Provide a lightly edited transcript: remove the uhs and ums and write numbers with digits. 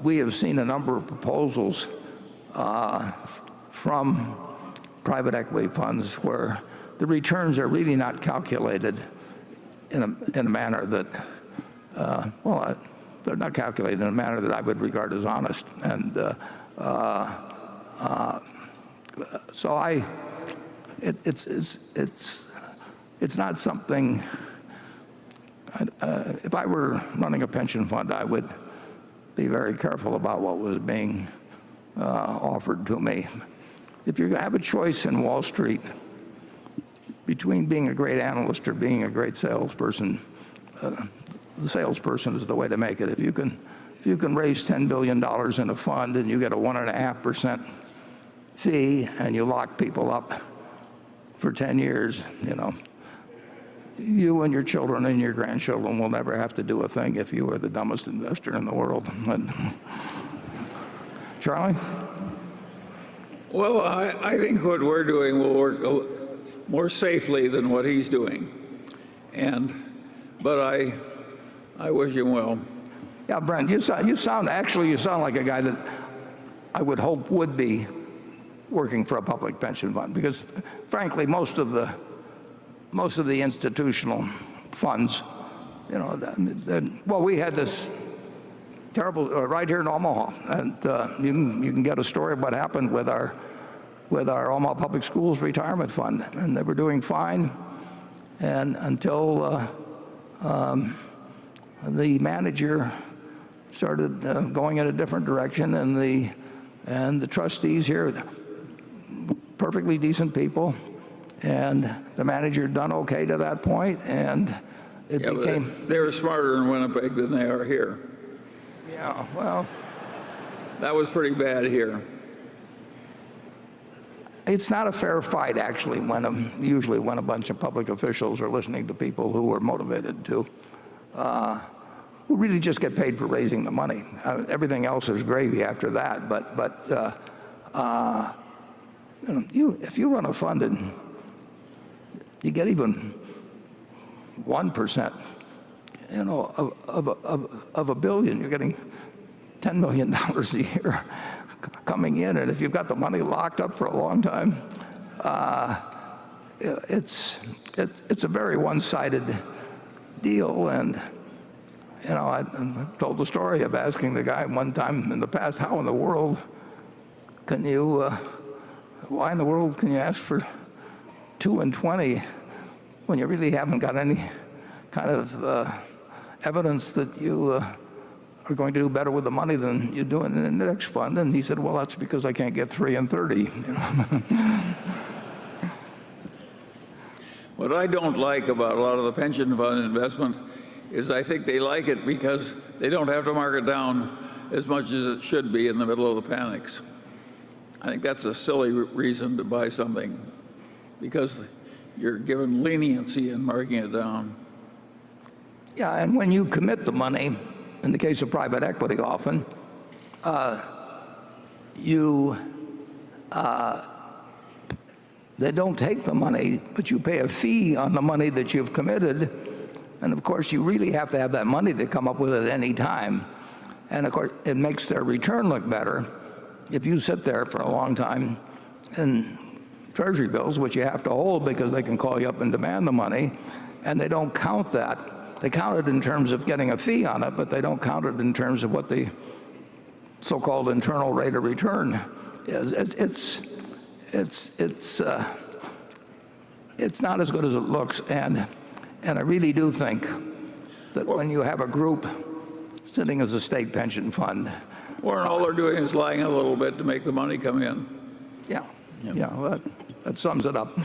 we have seen a number of proposals from private equity funds where the returns are really not calculated in a manner that, they're not calculated in a manner that I would regard as honest. And so it's not something. If I were running a pension fund, I would be very careful about what was being offered to me. If you're going to have a choice in Wall Street between being a great analyst or being a great salesperson, the salesperson is the way to make it. If you can raise $10 billion in a fund and you get a 1.5% fee and you lock people up for 10 years, you and your children and your grandchildren will never have to do a thing if you are the dumbest investor in the world. Charlie? Well, I think what we're doing will work more safely than what he's doing. But I wish him well. Yeah, Brent, you sound like a guy that I would hope would be working for a public pension fund, because frankly, most of the institutional funds, we had this terrible right here in Omaha, and you can get a story of what happened with our Omaha Public Schools retirement fund, and they were doing fine, and until the manager started going in a different direction, and the trustees here, perfectly decent people, and the manager had done okay to that point, and it became. They were smarter in Winnipeg than they are here. Yeah, well, that was pretty bad here. It's not a fair fight, actually, usually when a bunch of public officials are listening to people who are motivated to, who really just get paid for raising the money. Everything else is gravy after that. But if you run a fund and you get even 1%, of $1 billion, you're getting $10 million a year coming in, and if you've got the money locked up for a long time, it's a very one-sided deal. And I told the story of asking the guy one time in the past, why in the world can you ask for 2 and 20 when you really haven't got any kind of evidence that you are going to do better with the money than you do in the index fund? And he said, well, that's because I can't get 3 and 30. What I don't like about a lot of the pension fund investment is I think they like it because they don't have to mark it down as much as it should be in the middle of the panics. I think that's a silly reason to buy something, because you're given leniency in marking it down. Yeah, and when you commit the money, in the case of private equity often, they don't take the money, but you pay a fee on the money that you've committed. And of course, you really have to have that money to come up with it at any time. And of course, it makes their return look better if you sit there for a long time in treasury bills, which you have to hold because they can call you up and demand the money, and they don't count that. They count it in terms of getting a fee on it, but they don't count it in terms of what the so-called internal rate of return is. It's not as good as it looks, and I really do think that when you have a group sitting as a state pension fund, Warren, all they're doing is lying a little bit to make the money come in. Yeah, well, that sums it up.